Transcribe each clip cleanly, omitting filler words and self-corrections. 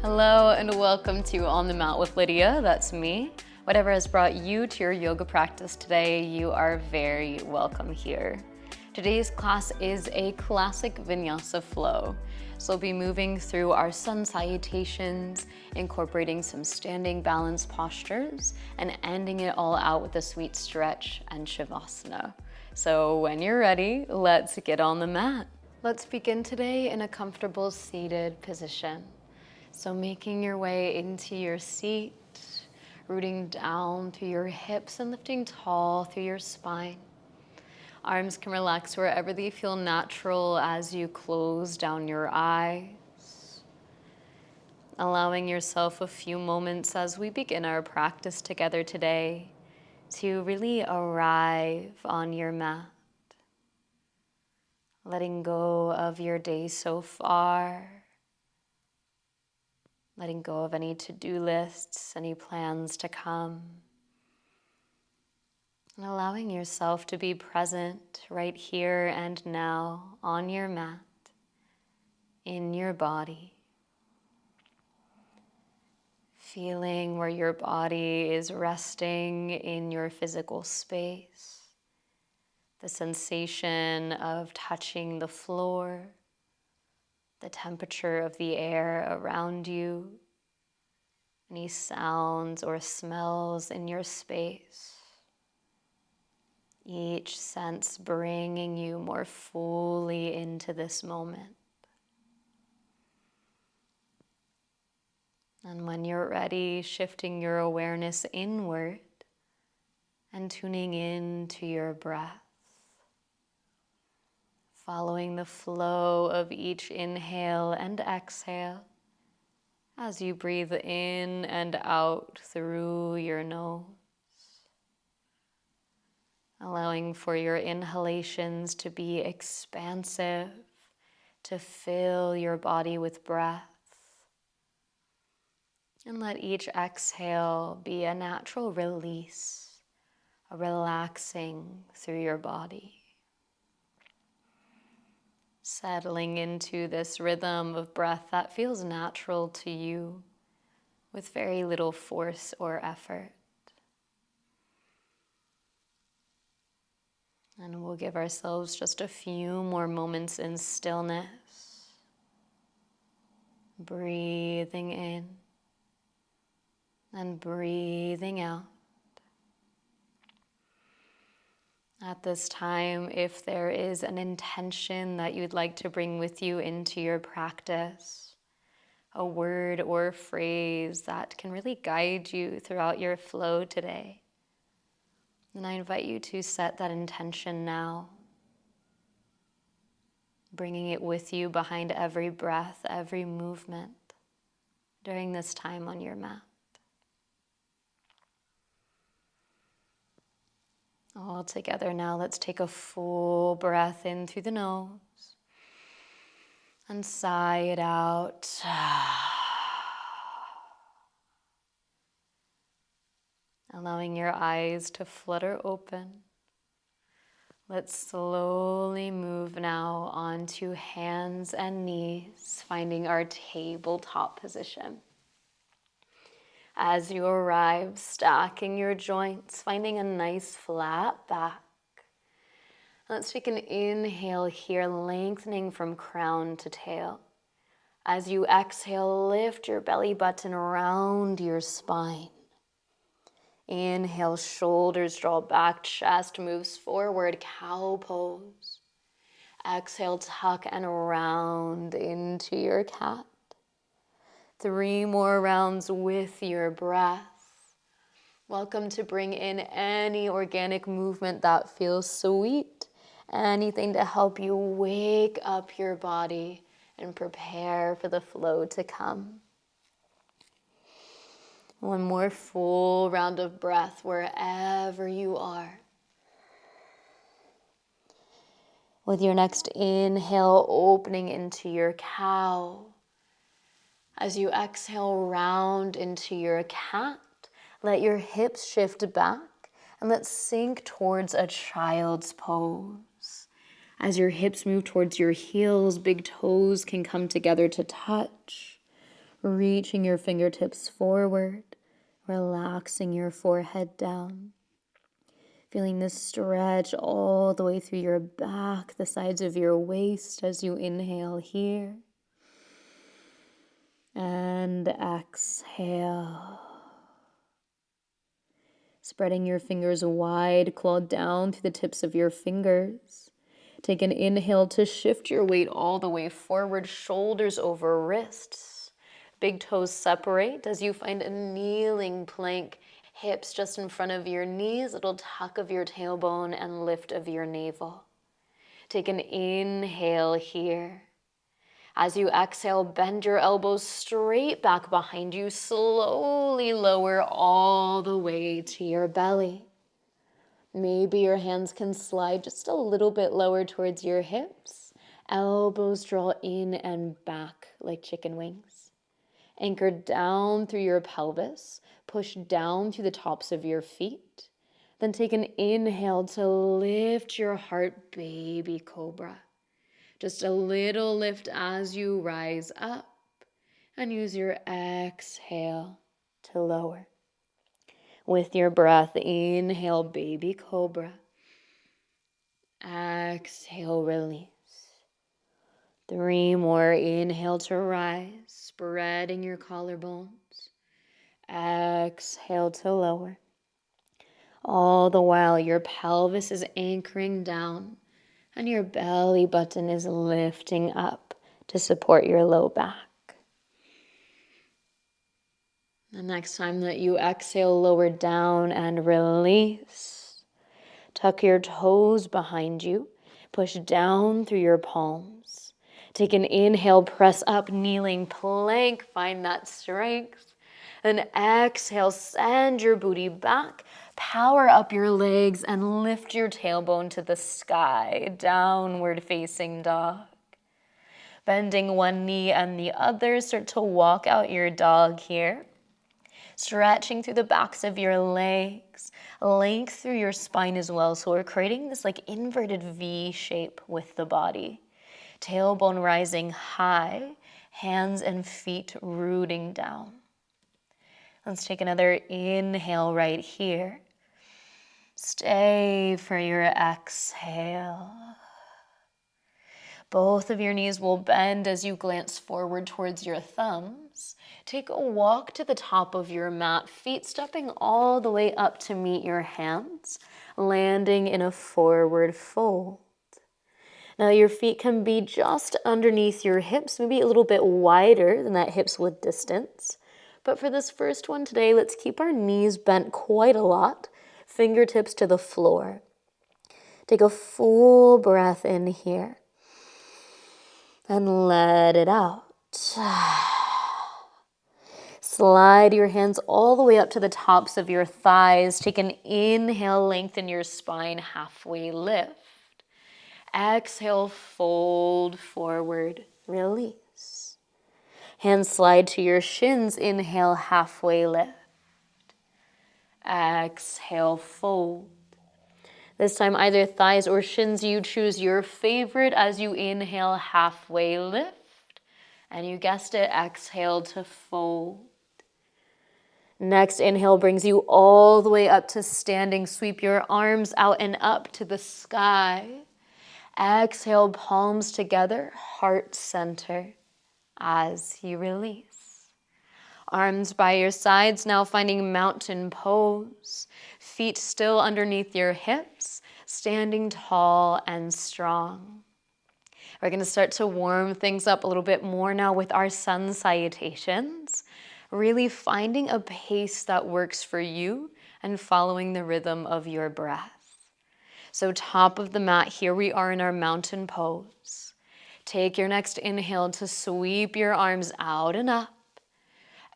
Hello and welcome to On the Mat with Lydia, that's me. Whatever has brought you to your yoga practice today, you are very welcome here. Today's class is a classic Vinyasa flow. So we'll be moving through our sun salutations, incorporating some standing balance postures, and ending it all out with a sweet stretch and Shavasana. So when you're ready, let's get on the mat. Let's begin today in a comfortable seated position. So making your way into your seat, rooting down through your hips and lifting tall through your spine. Arms can relax wherever they feel natural as you close down your eyes. Allowing yourself a few moments as we begin our practice together today to really arrive on your mat. Letting go of your day so far. Letting go of any to-do lists, any plans to come. And allowing yourself to be present right here and now on your mat, in your body. Feeling where your body is resting in your physical space. The sensation of touching the floor. The temperature of the air around you, any sounds or smells in your space. Each sense bringing you more fully into this moment. And when you're ready, shifting your awareness inward and tuning in to your breath. Following the flow of each inhale and exhale as you breathe in and out through your nose. Allowing for your inhalations to be expansive, to fill your body with breath. And let each exhale be a natural release, a relaxing through your body. Settling into this rhythm of breath that feels natural to you with very little force or effort. And we'll give ourselves just a few more moments in stillness. Breathing in and breathing out. At this time, if there is an intention that you'd like to bring with you into your practice, a word or phrase that can really guide you throughout your flow today, then I invite you to set that intention now, bringing it with you behind every breath, every movement during this time on your mat. All together now, let's take a full breath in through the nose and sigh it out. Allowing your eyes to flutter open. Let's slowly move now onto hands and knees, finding our tabletop position. As you arrive, stacking your joints, finding a nice flat back. Let's take an inhale here, lengthening from crown to tail. As you exhale, lift your belly button around your spine. Inhale, shoulders draw back, chest moves forward, cow pose. Exhale, tuck and round into your cat. 3 more rounds with your breath. Welcome to bring in any organic movement that feels sweet. Anything to help you wake up your body and prepare for the flow to come. 1 more full round of breath wherever you are. With your next inhale, opening into your cow. As you exhale, round into your cat, let your hips shift back and let's sink towards a child's pose. As your hips move towards your heels, big toes can come together to touch. Reaching your fingertips forward, relaxing your forehead down. Feeling this stretch all the way through your back, the sides of your waist as you inhale here. And exhale. Spreading your fingers wide, claw down through the tips of your fingers. Take an inhale to shift your weight all the way forward, shoulders over wrists. Big toes separate as you find a kneeling plank. Hips just in front of your knees, little tuck of your tailbone and lift of your navel. Take an inhale here. As you exhale, bend your elbows straight back behind you. Slowly lower all the way to your belly. Maybe your hands can slide just a little bit lower towards your hips. Elbows draw in and back like chicken wings. Anchor down through your pelvis. Push down through the tops of your feet. Then take an inhale to lift your heart, baby cobra. Just a little lift as you rise up, and use your exhale to lower. With your breath, inhale, baby cobra. Exhale, release. 3 more. Inhale to rise, spreading your collarbones. Exhale to lower. All the while, your pelvis is anchoring down and your belly button is lifting up to support your low back. The next time that you exhale, lower down and release. Tuck your toes behind you. Push down through your palms. Take an inhale, press up, kneeling plank. Find that strength. Then exhale, send your booty back. Power up your legs and lift your tailbone to the sky. Downward facing dog. Bending one knee and the other. Start to walk out your dog here. Stretching through the backs of your legs. Length through your spine as well. So we're creating this like inverted V shape with the body. Tailbone rising high. Hands and feet rooting down. Let's take another inhale right here. Stay for your exhale. Both of your knees will bend as you glance forward towards your thumbs. Take a walk to the top of your mat, feet stepping all the way up to meet your hands, landing in a forward fold. Now your feet can be just underneath your hips, maybe a little bit wider than that hips width distance. But for this first one today, let's keep our knees bent quite a lot, fingertips to the floor. Take a full breath in here and let it out. Slide your hands all the way up to the tops of your thighs. Take an inhale, lengthen your spine, halfway lift. Exhale, fold forward, release. Hands slide to your shins. Inhale, halfway lift. Exhale, fold. This time, either thighs or shins, you choose your favorite as you inhale, halfway lift. And you guessed it, exhale to fold. Next inhale brings you all the way up to standing. Sweep your arms out and up to the sky. Exhale, palms together, heart center as you release. Arms by your sides, now finding mountain pose. Feet still underneath your hips, standing tall and strong. We're going to start to warm things up a little bit more now with our sun salutations. Really finding a pace that works for you and following the rhythm of your breath. So top of the mat, here we are in our mountain pose. Take your next inhale to sweep your arms out and up.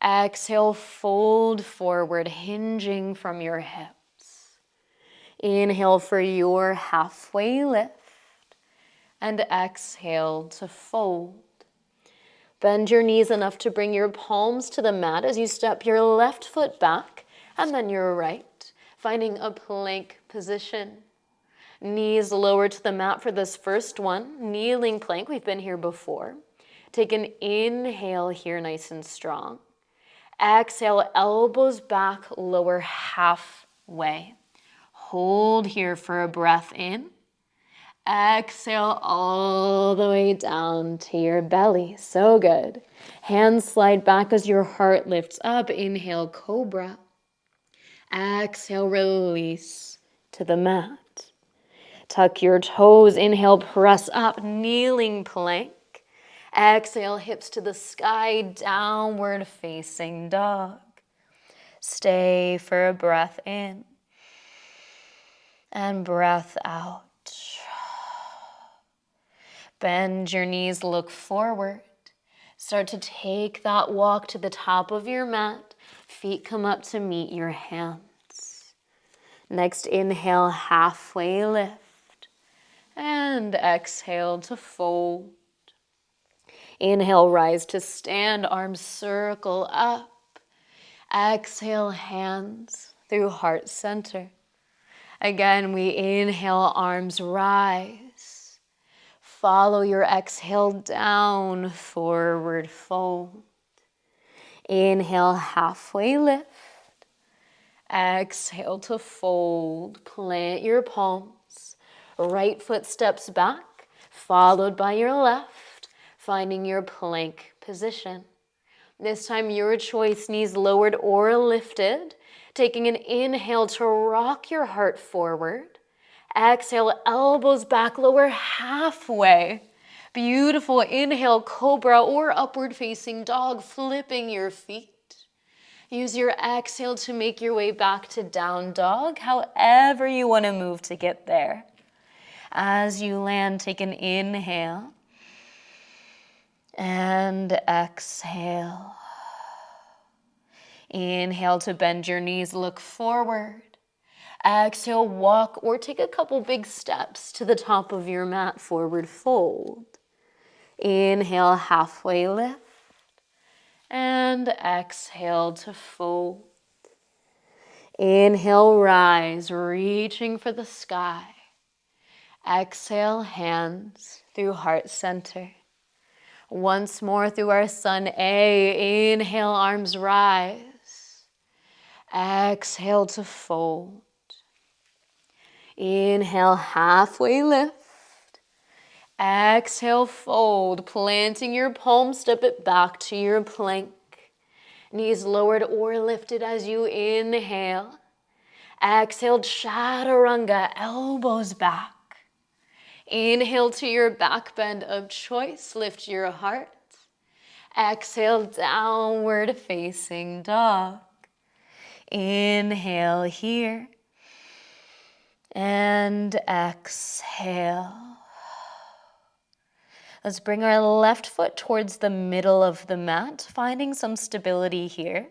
Exhale, fold forward, hinging from your hips. Inhale for your halfway lift. And exhale to fold. Bend your knees enough to bring your palms to the mat as you step your left foot back and then your right, finding a plank position. Knees lower to the mat for this first one, kneeling plank, we've been here before. Take an inhale here, nice and strong. Exhale, elbows back, lower halfway. Hold here for a breath in. Exhale all the way down to your belly. So good. Hands slide back as your heart lifts up. Inhale, cobra. Exhale, release to the mat. Tuck your toes. Inhale, press up, kneeling plank. Exhale, hips to the sky, downward facing dog. Stay for a breath in and breath out. Bend your knees, look forward. Start to take that walk to the top of your mat. Feet come up to meet your hands. Next, inhale, halfway lift. And exhale to fold. Inhale, rise to stand, arms circle up. Exhale, hands through heart center. Again, we inhale, arms rise. Follow your exhale down, forward fold. Inhale, halfway lift. Exhale to fold. Plant your palms. Right foot steps back, followed by your left, finding your plank position. This time, your choice, knees lowered or lifted. Taking an inhale to rock your heart forward. Exhale, elbows back, lower halfway. Beautiful. Inhale, cobra or upward facing dog, flipping your feet. Use your exhale to make your way back to down dog, however you want to move to get there. As you land, take an inhale and exhale. Inhale to bend your knees, look forward. Exhale, walk or take a couple big steps to the top of your mat, forward fold. Inhale, halfway lift. And exhale to fold. Inhale, rise, reaching for the sky. Exhale, hands through heart center. Once more through our sun A. Inhale, arms rise. Exhale to fold. Inhale, halfway lift. Exhale, fold. Planting your palm, step it back to your plank. Knees lowered or lifted as you inhale. Exhale, chaturanga, elbows back. Inhale to your back bend of choice. Lift your heart. Exhale, downward facing dog. Inhale here. And exhale. Let's bring our left foot towards the middle of the mat, finding some stability here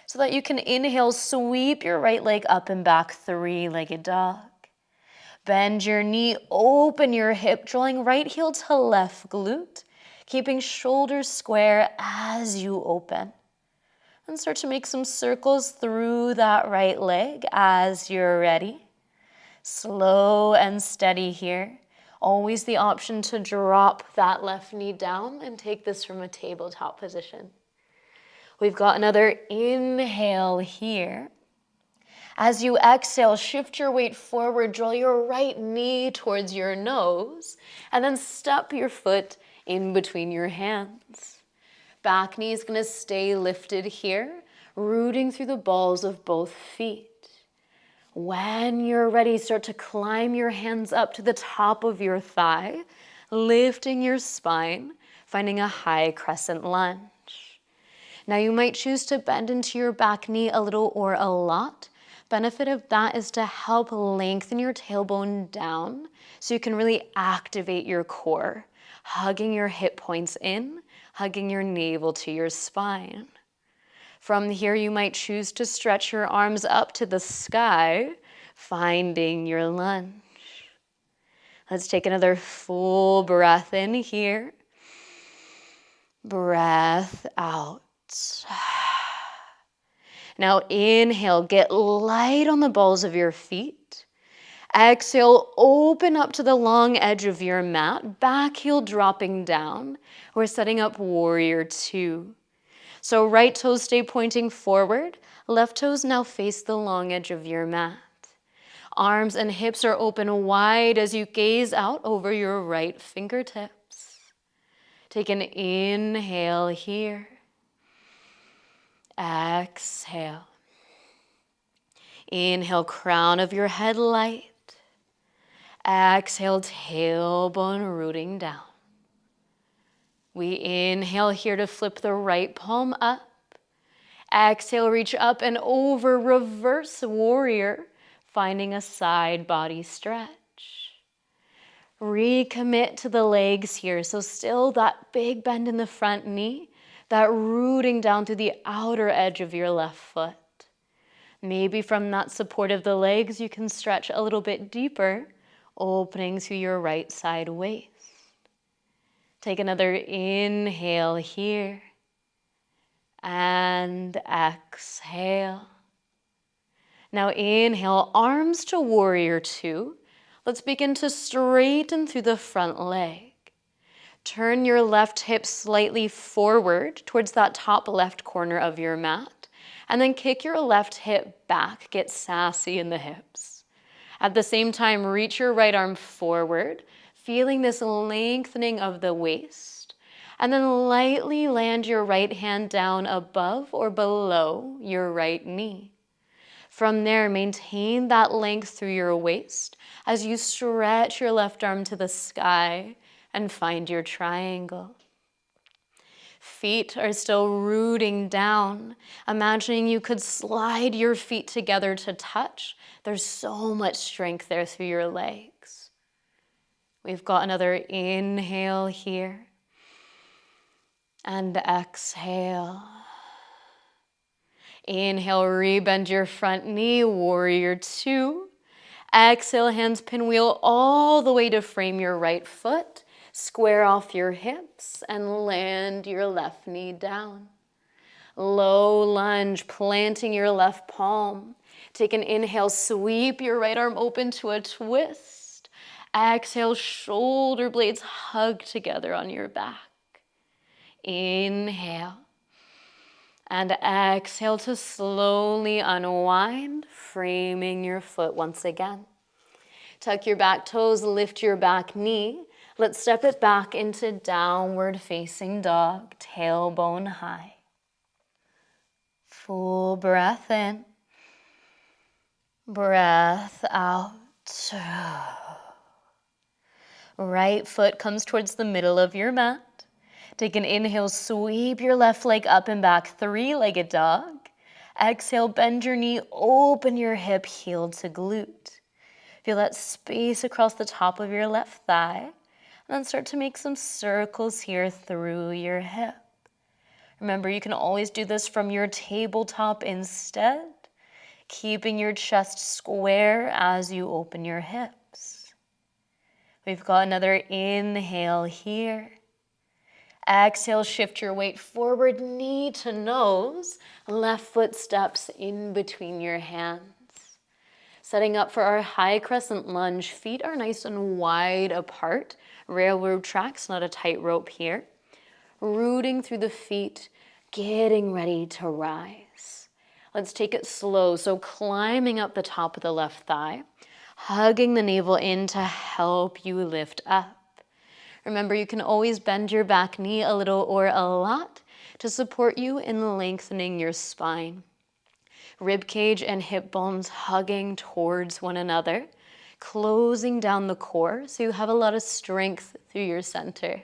so that you can inhale, sweep your right leg up and back, three-legged dog. Bend your knee, open your hip, drawing right heel to left glute, keeping shoulders square as you open. And start to make some circles through that right leg as you're ready. Slow and steady here. Always the option to drop that left knee down and take this from a tabletop position. We've got another inhale here. As you exhale, shift your weight forward, draw your right knee towards your nose, and then step your foot in between your hands. Back knee is going to stay lifted here, rooting through the balls of both feet. When you're ready, start to climb your hands up to the top of your thigh, lifting your spine, finding a high crescent lunge. Now you might choose to bend into your back knee a little or a lot. Benefit of that is to help lengthen your tailbone down so you can really activate your core, hugging your hip points in, hugging your navel to your spine. From here, you might choose to stretch your arms up to the sky, finding your lunge. Let's take another full breath in here. Breath out. Now inhale, get light on the balls of your feet. Exhale, open up to the long edge of your mat, back heel dropping down. We're setting up warrior two. So right toes stay pointing forward, left toes now face the long edge of your mat. Arms and hips are open wide as you gaze out over your right fingertips. Take an inhale here. Exhale. Inhale, crown of your head light. Exhale, tailbone rooting down. We inhale here to flip the right palm up. Exhale, reach up and over, reverse warrior, finding a side body stretch. Recommit to the legs here. So still that big bend in the front knee, that rooting down through the outer edge of your left foot. Maybe from that support of the legs, you can stretch a little bit deeper, opening to your right side waist. Take another inhale here. And exhale. Now inhale, arms to warrior two. Let's begin to straighten through the front leg. Turn your left hip slightly forward towards that top left corner of your mat. And then kick your left hip back. Get sassy in the hips. At the same time, reach your right arm forward, feeling this lengthening of the waist. And then lightly land your right hand down above or below your right knee. From there, maintain that length through your waist as you stretch your left arm to the sky and find your triangle. Feet are still rooting down. Imagining you could slide your feet together to touch. There's so much strength there through your legs. We've got another inhale here. And exhale. Inhale, rebend your front knee, warrior two. Exhale, hands pinwheel all the way to frame your right foot. Square off your hips and land your left knee down. Low lunge, planting your left palm. Take an inhale, sweep your right arm open to a twist. Exhale, shoulder blades hug together on your back. Inhale. And exhale to slowly unwind, framing your foot once again. Tuck your back toes, lift your back knee. Let's step it back into downward facing dog, tailbone high. Full breath in, breath out. Right foot comes towards the middle of your mat. Take an inhale, sweep your left leg up and back, three-legged dog. Exhale, bend your knee, open your hip, heel to glute. Feel that space across the top of your left thigh. And then start to make some circles here through your hip. Remember, you can always do this from your tabletop instead, keeping your chest square as you open your hips. We've got another inhale here. Exhale, shift your weight forward, knee to nose. Left foot steps in between your hands. Setting up for our high crescent lunge. Feet are nice and wide apart. Railroad tracks, not a tightrope here. Rooting through the feet, getting ready to rise. Let's take it slow. So climbing up the top of the left thigh, hugging the navel in to help you lift up. Remember, you can always bend your back knee a little or a lot to support you in lengthening your spine. Rib cage and hip bones hugging towards one another, closing down the core so you have a lot of strength through your center.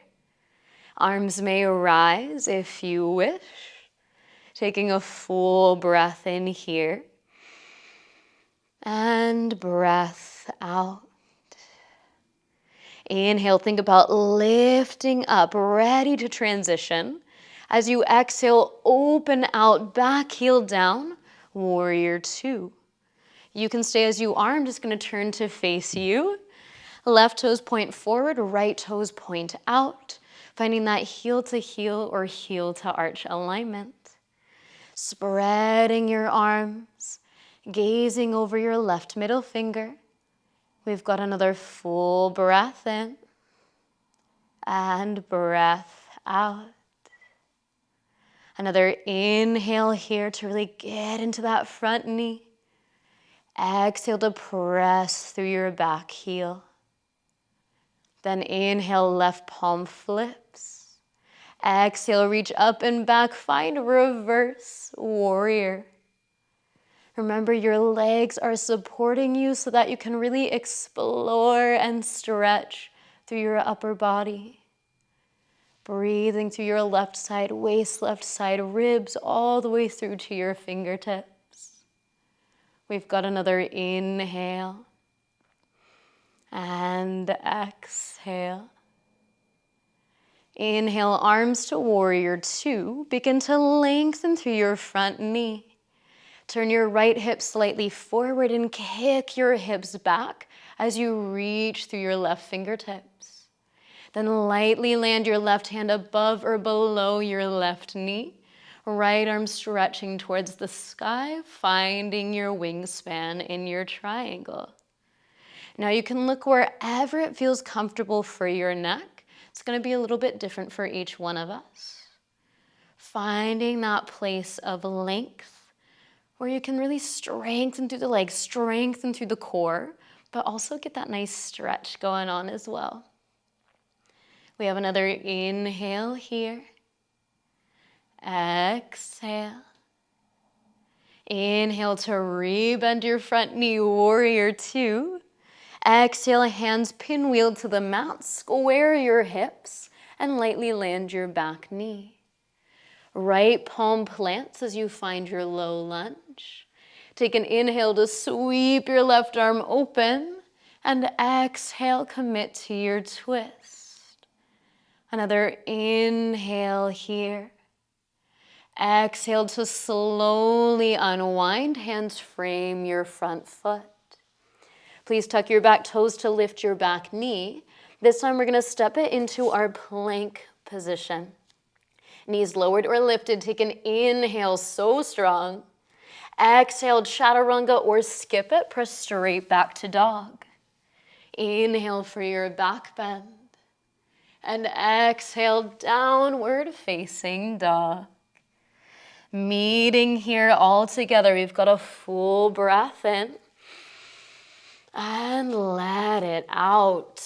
Arms may rise if you wish. Taking a full breath in here. And breath out. Inhale, think about lifting up, ready to transition. As you exhale, open out, back heel down, warrior two. You can stay as you are. I'm just going to turn to face you. Left toes point forward, right toes point out. Finding that heel to heel or heel to arch alignment. Spreading your arms, gazing over your left middle finger. We've got another full breath in and breath out. Another inhale here to really get into that front knee. Exhale to press through your back heel. Then inhale, left palm flips. Exhale, reach up and back, find reverse warrior. Remember, your legs are supporting you so that you can really explore and stretch through your upper body. Breathing through your left side, waist, left side, ribs, all the way through to your fingertips. We've got another inhale and exhale. Inhale, arms to warrior two. Begin to lengthen through your front knee. Turn your right hip slightly forward and kick your hips back as you reach through your left fingertips. Then lightly land your left hand above or below your left knee. Right arm stretching towards the sky, finding your wingspan in your triangle. Now you can look wherever it feels comfortable for your neck. It's going to be a little bit different for each one of us. Finding that place of length where you can really strengthen through the legs, strengthen through the core, but also get that nice stretch going on as well. We have another inhale here. Exhale. Inhale to rebend your front knee, warrior two. Exhale, hands pinwheel to the mat, square your hips, and lightly land your back knee. Right palm plants as you find your low lunge. Take an inhale to sweep your left arm open, and exhale, commit to your twist. Another inhale here. Exhale to slowly unwind, hands frame your front foot. Please tuck your back toes to lift your back knee. This time we're going to step it into our plank position. Knees lowered or lifted, take an inhale, so strong. Exhale, chaturanga or skip it, press straight back to dog. Inhale for your back bend. And exhale, downward facing dog. Meeting here all together, we've got a full breath in. And let it out.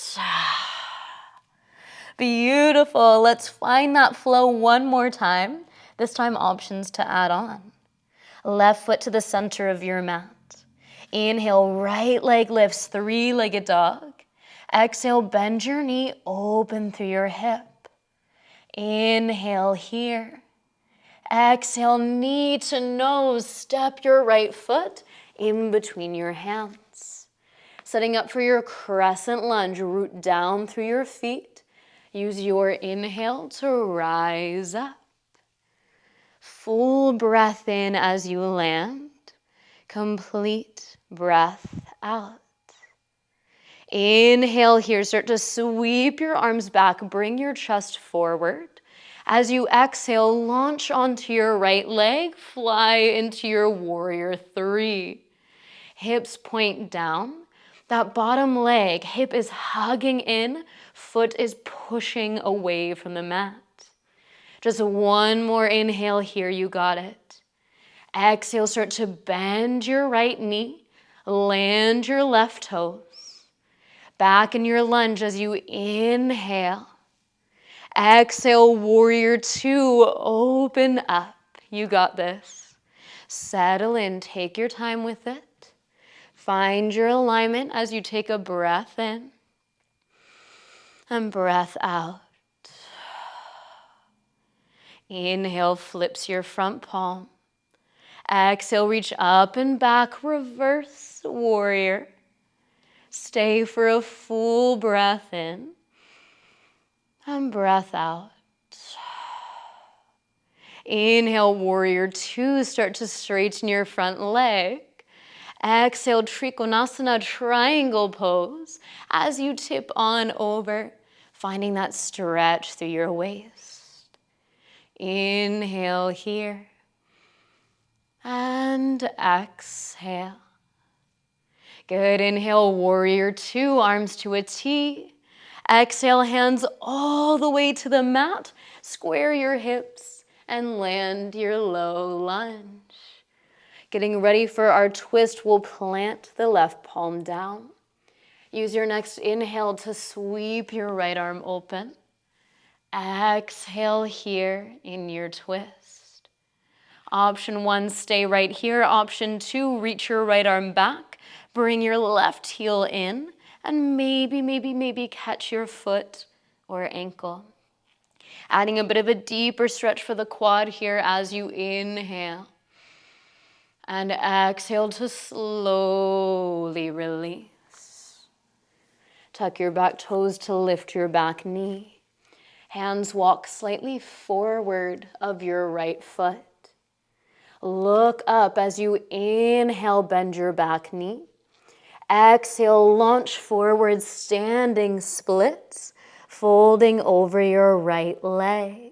Beautiful. Let's find that flow one more time. This time options to add on. Left foot to the center of your mat. Inhale, right leg lifts, three-legged dog. Exhale, bend your knee, open through your hip. Inhale here. Exhale, knee to nose, step your right foot in between your hands. Setting up for your crescent lunge, root down through your feet. Use your inhale to rise up. Full breath in as you land. Complete breath out. Inhale here, start to sweep your arms back, bring your chest forward. As you exhale, launch onto your right leg, fly into your warrior three. Hips point down. That bottom leg, hip is hugging in, foot is pushing away from the mat. Just one more inhale here, you got it. Exhale, start to bend your right knee, land your left toes. Back in your lunge as you inhale. Exhale, warrior two, open up. You got this. Settle in, take your time with it. Find your alignment as you take a breath in and breath out. Inhale, flips your front palm. Exhale, reach up and back, reverse warrior. Stay for a full breath in and breath out. Inhale, warrior two, start to straighten your front leg. Exhale, Trikonasana, triangle pose as you tip on over, finding that stretch through your waist. Inhale here and exhale. Good, inhale, warrior two, arms to a T. Exhale, hands all the way to the mat. Square your hips and land your low lunge. Getting ready for our twist, we'll plant the left palm down. Use your next inhale to sweep your right arm open. Exhale here in your twist. Option one, stay right here. Option two, reach your right arm back. Bring your left heel in and maybe catch your foot or ankle. Adding a bit of a deeper stretch for the quad here as you inhale. And exhale to slowly release. Tuck your back toes to lift your back knee. Hands walk slightly forward of your right foot. Look up as you inhale, bend your back knee. Exhale, launch forward, standing splits, folding over your right leg.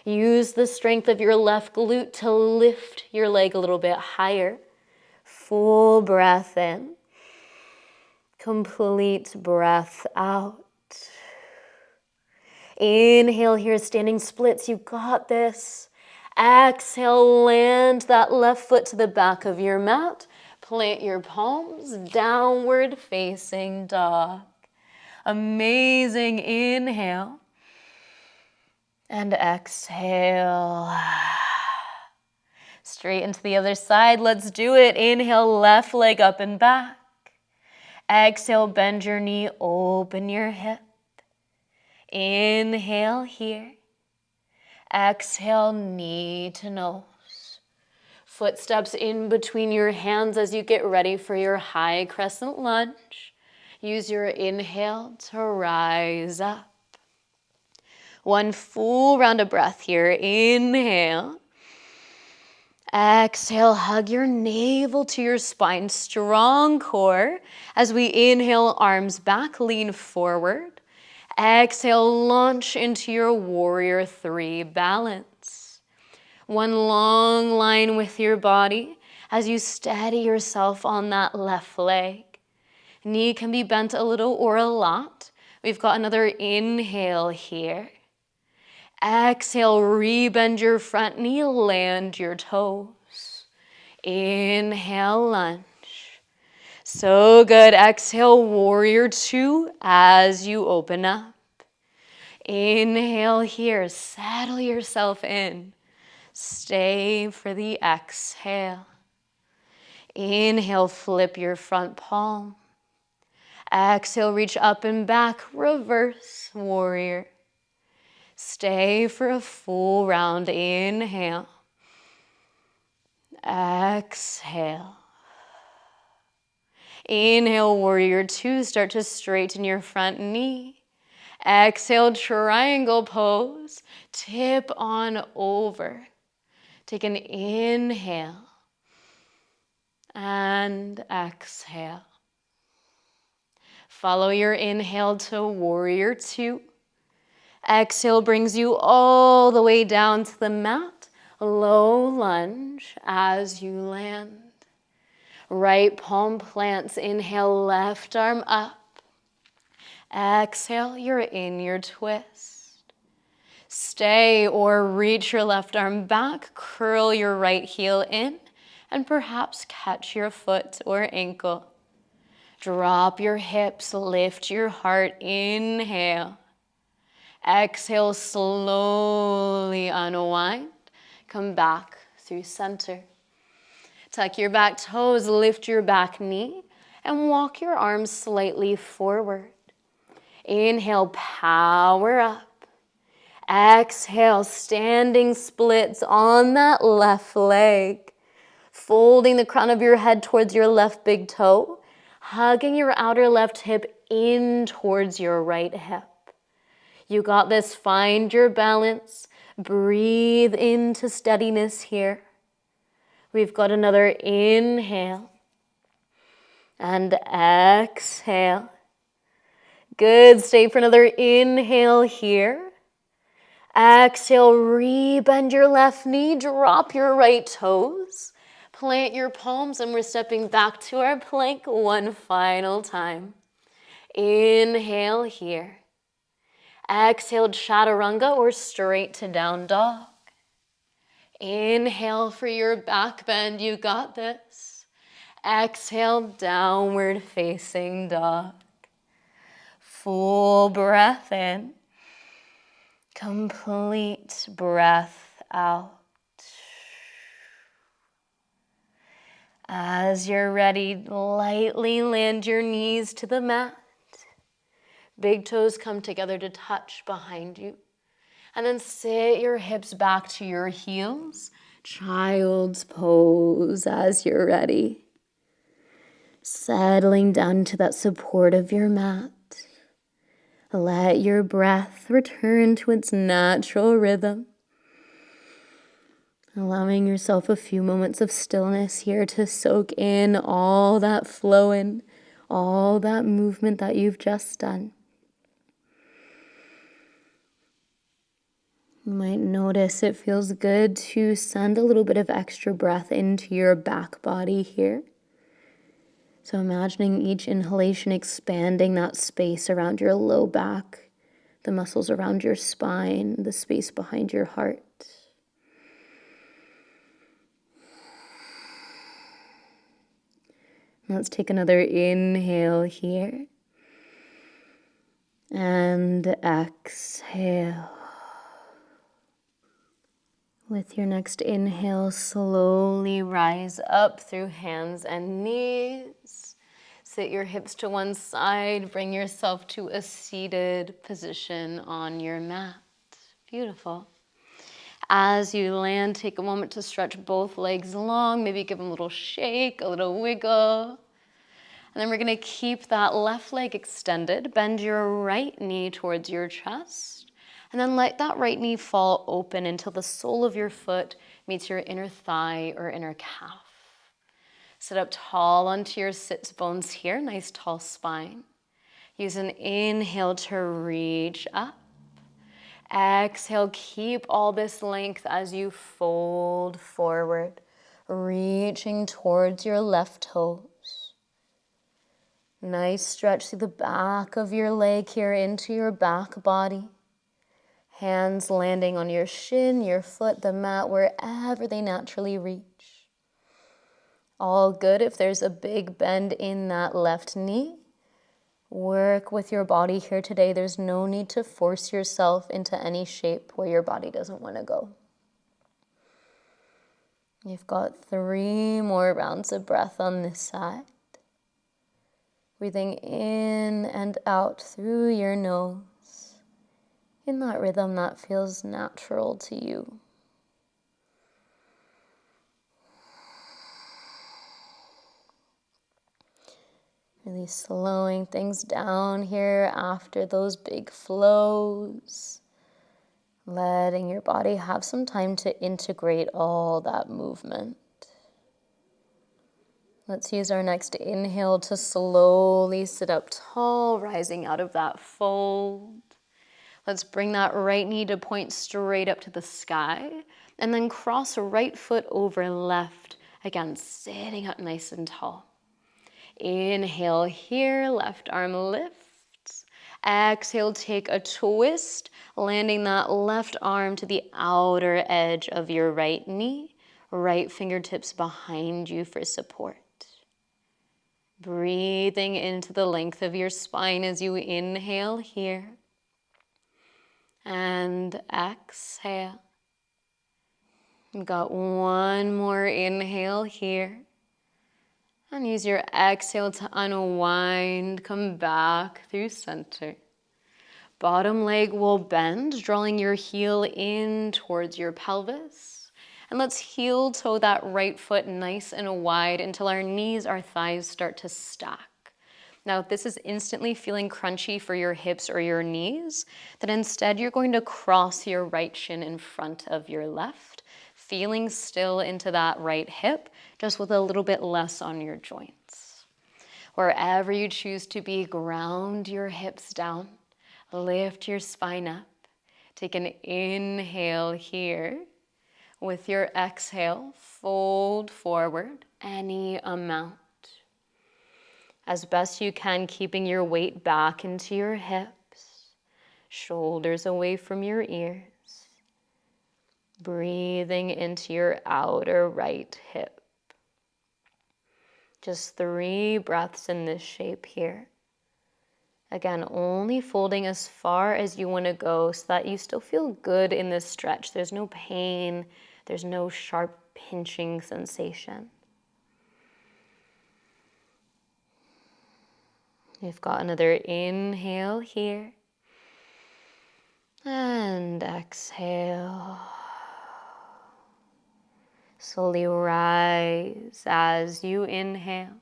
Use the strength of your left glute to lift your leg a little bit higher. Full breath in. Complete breath out. Inhale here, standing splits. You got this. Exhale, land that left foot to the back of your mat. Plant your palms, downward facing dog. Amazing. Inhale. And exhale. Straight into the other side. Let's do it. Inhale, left leg up and back. Exhale, bend your knee, open your hip. Inhale here. Exhale, knee to nose. Footsteps in between your hands as you get ready for your high crescent lunge. Use your inhale to rise up. One full round of breath here. Inhale. Exhale, hug your navel to your spine. Strong core. As we inhale, arms back, lean forward. Exhale, launch into your warrior three balance. One long line with your body as you steady yourself on that left leg. Knee can be bent a little or a lot. We've got another inhale here. Exhale, rebend your front knee, land your toes. Inhale, lunge. So good. Exhale, warrior two as you open up. Inhale here, settle yourself in. Stay for the exhale. Inhale, flip your front palm. Exhale, reach up and back, reverse warrior. Stay for a full round. Inhale. Exhale. Inhale, warrior two. Start to straighten your front knee. Exhale, triangle pose. Tip on over. Take an inhale. And exhale. Follow your inhale to warrior two. Exhale brings you all the way down to the mat. Low lunge as you land. Right palm plants. Inhale, left arm up. Exhale, you're in your twist. Stay or reach your left arm back. Curl your right heel in and perhaps catch your foot or ankle. Drop your hips, lift your heart. Inhale. Exhale, slowly unwind. Come back through center. Tuck your back toes, lift your back knee, and walk your arms slightly forward. Inhale, power up. Exhale, standing splits on that left leg. Folding the crown of your head towards your left big toe. Hugging your outer left hip in towards your right hip. You got this. Find your balance. Breathe into steadiness here. We've got another inhale. And exhale. Good. Stay for another inhale here. Exhale, rebend your left knee. Drop your right toes. Plant your palms and we're stepping back to our plank one final time. Inhale here. Exhale, chaturanga or straight to down dog. Inhale for your back bend, you got this. Exhale, downward facing dog. Full breath in. Complete breath out. As you're ready, lightly land your knees to the mat. Big toes come together to touch behind you. And then sit your hips back to your heels. Child's pose as you're ready. Settling down to that support of your mat. Let your breath return to its natural rhythm. Allowing yourself a few moments of stillness here to soak in all that flow in, all that movement that you've just done. You might notice it feels good to send a little bit of extra breath into your back body here. So imagining each inhalation expanding that space around your low back, the muscles around your spine, the space behind your heart. Let's take another inhale here. And exhale. With your next inhale, slowly rise up through hands and knees. Sit your hips to one side. Bring yourself to a seated position on your mat. Beautiful. As you land, take a moment to stretch both legs long. Maybe give them a little shake, a little wiggle. And then we're going to keep that left leg extended. Bend your right knee towards your chest. And then let that right knee fall open until the sole of your foot meets your inner thigh or inner calf. Sit up tall onto your sits bones here. Nice tall spine. Use an inhale to reach up. Exhale, keep all this length as you fold forward, reaching towards your left toes. Nice stretch through the back of your leg here into your back body. Hands landing on your shin, your foot, the mat, wherever they naturally reach. All good if there's a big bend in that left knee. Work with your body here today. There's no need to force yourself into any shape where your body doesn't want to go. You've got 3 more rounds of breath on this side. Breathing in and out through your nose. In that rhythm that feels natural to you. Really slowing things down here after those big flows. Letting your body have some time to integrate all that movement. Let's use our next inhale to slowly sit up tall, rising out of that fold. Let's bring that right knee to point straight up to the sky, and then cross right foot over left. Again, sitting up nice and tall. Inhale here, left arm lifts. Exhale, take a twist, landing that left arm to the outer edge of your right knee. Right fingertips behind you for support. Breathing into the length of your spine as you inhale here. And exhale. We've got one more inhale here. And use your exhale to unwind, come back through center. Bottom leg will bend, drawing your heel in towards your pelvis. And let's heel toe that right foot nice and wide until our knees, our thighs start to stack. Now, if this is instantly feeling crunchy for your hips or your knees, then instead you're going to cross your right shin in front of your left, feeling still into that right hip, just with a little bit less on your joints. Wherever you choose to be, ground your hips down, lift your spine up. Take an inhale here. With your exhale, fold forward any amount. As best you can, keeping your weight back into your hips, shoulders away from your ears. Breathing into your outer right hip. Just 3 breaths in this shape here. Again, only folding as far as you want to go so that you still feel good in this stretch. There's no pain. There's no sharp pinching sensation. You've got another inhale here. And exhale. Slowly rise as you inhale.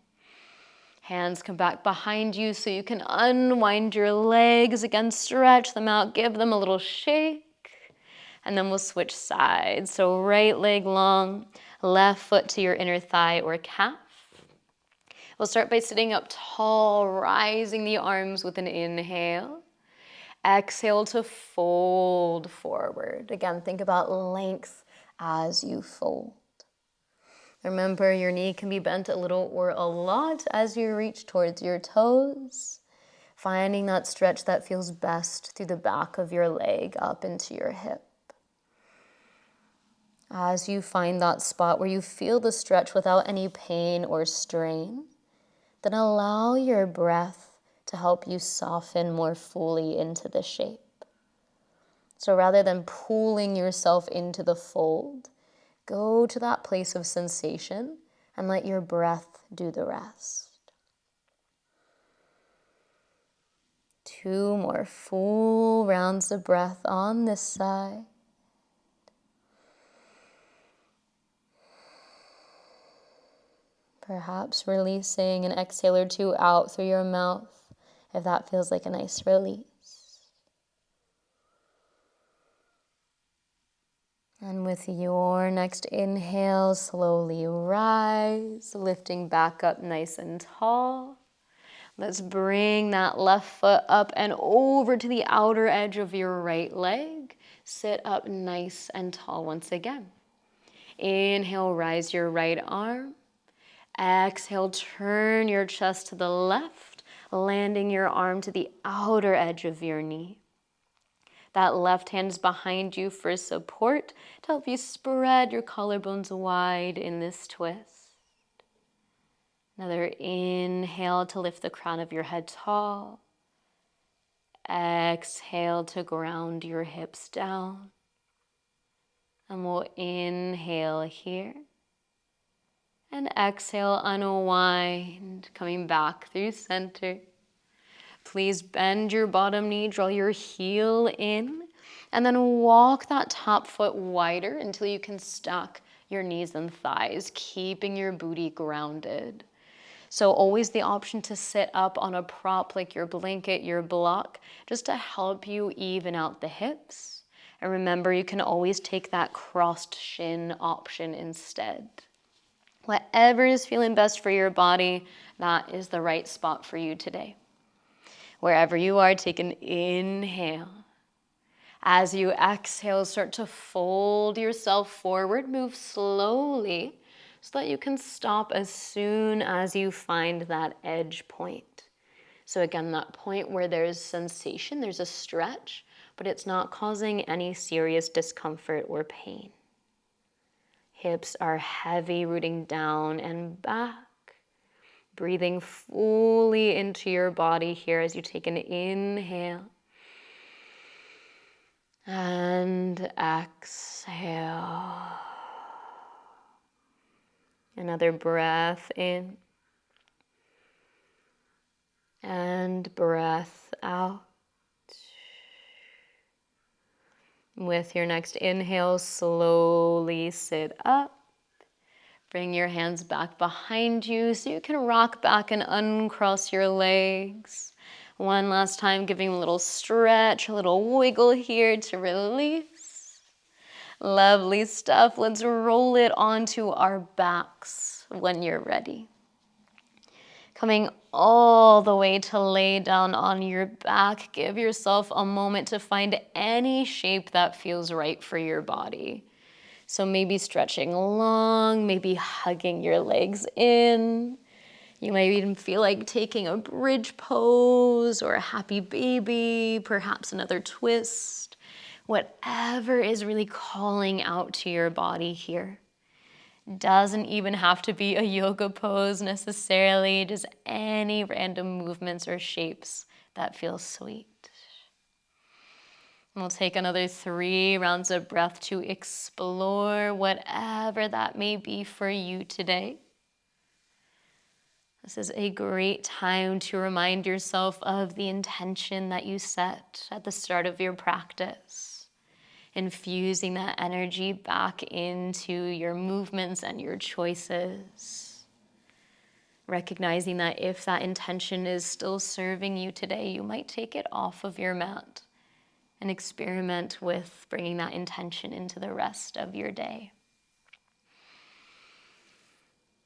Hands come back behind you so you can unwind your legs. Again, stretch them out, give them a little shake. And then we'll switch sides. So right leg long, left foot to your inner thigh or calf. We'll start by sitting up tall, rising the arms with an inhale. Exhale to fold forward. Again, think about length as you fold. Remember, your knee can be bent a little or a lot as you reach towards your toes, finding that stretch that feels best through the back of your leg up into your hip. As you find that spot where you feel the stretch without any pain or strain, then allow your breath to help you soften more fully into the shape. So rather than pulling yourself into the fold, go to that place of sensation and let your breath do the rest. 2 more full rounds of breath on this side. Perhaps releasing an exhale or 2 out through your mouth if that feels like a nice release. And with your next inhale, slowly rise, lifting back up nice and tall. Let's bring that left foot up and over to the outer edge of your right leg. Sit up nice and tall once again. Inhale, rise your right arm. Exhale, turn your chest to the left, landing your arm to the outer edge of your knee. That left hand is behind you for support to help you spread your collarbones wide in this twist. Another inhale to lift the crown of your head tall. Exhale to ground your hips down. And we'll inhale here. And exhale, unwind, coming back through center. Please bend your bottom knee, draw your heel in, and then walk that top foot wider until you can stack your knees and thighs, keeping your booty grounded. So always the option to sit up on a prop like your blanket, your block, just to help you even out the hips. And remember, you can always take that crossed shin option instead. Whatever is feeling best for your body, that is the right spot for you today. Wherever you are, take an inhale. As you exhale, start to fold yourself forward. Move slowly so that you can stop as soon as you find that edge point. So again, that point where there's sensation, there's a stretch, but it's not causing any serious discomfort or pain. Hips are heavy, rooting down and back. Breathing fully into your body here as you take an inhale. And exhale. Another breath in. And breath out. With your next inhale, slowly sit up. Bring your hands back behind you so you can rock back and uncross your legs. One last time, giving a little stretch, a little wiggle here to release. Lovely stuff. Let's roll it onto our backs when you're ready. Coming all the way to lay down on your back. Give yourself a moment to find any shape that feels right for your body. So maybe stretching long, maybe hugging your legs in. You might even feel like taking a bridge pose or a happy baby, perhaps another twist. Whatever is really calling out to your body here. Doesn't even have to be a yoga pose necessarily, just any random movements or shapes that feel sweet. And we'll take another 3 rounds of breath to explore whatever that may be for you today. This is a great time to remind yourself of the intention that you set at the start of your practice, infusing that energy back into your movements and your choices. Recognizing that if that intention is still serving you today, you might take it off of your mat and experiment with bringing that intention into the rest of your day.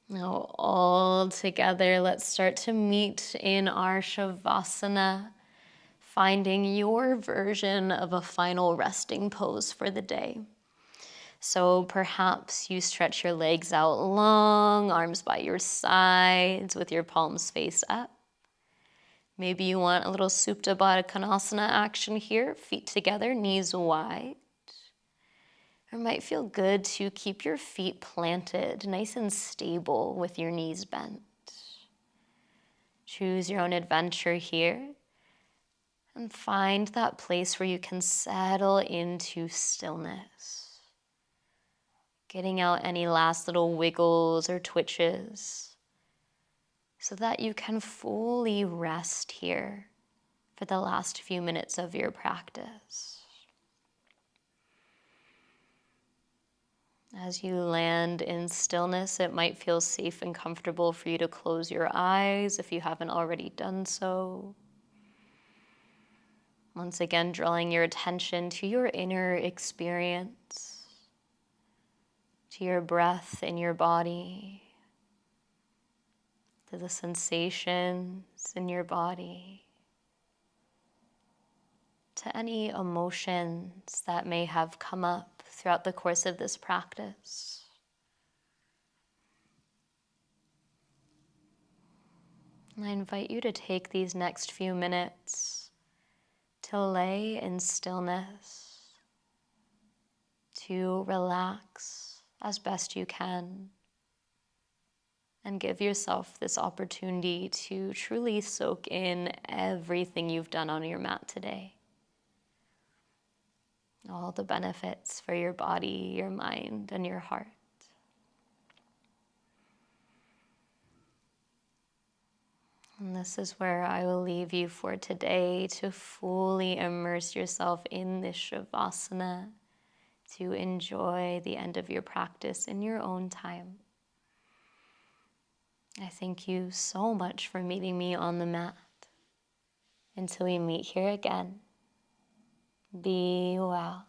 Now, all together, let's start to meet in our Shavasana, finding your version of a final resting pose for the day. So perhaps you stretch your legs out long, arms by your sides with your palms face up. Maybe you want a little Supta Baddha Konasana action here, feet together, knees wide. It might feel good to keep your feet planted, nice and stable with your knees bent. Choose your own adventure here and find that place where you can settle into stillness. Getting out any last little wiggles or twitches so that you can fully rest here for the last few minutes of your practice. As you land in stillness, it might feel safe and comfortable for you to close your eyes if you haven't already done so. Once again, drawing your attention to your inner experience, to your breath in your body, to the sensations in your body, to any emotions that may have come up throughout the course of this practice. And I invite you to take these next few minutes to lay in stillness, to relax as best you can, and give yourself this opportunity to truly soak in everything you've done on your mat today. All the benefits for your body, your mind, and your heart. And this is where I will leave you for today, to fully immerse yourself in this Shavasana, to enjoy the end of your practice in your own time. I thank you so much for meeting me on the mat. Until we meet here again, be well.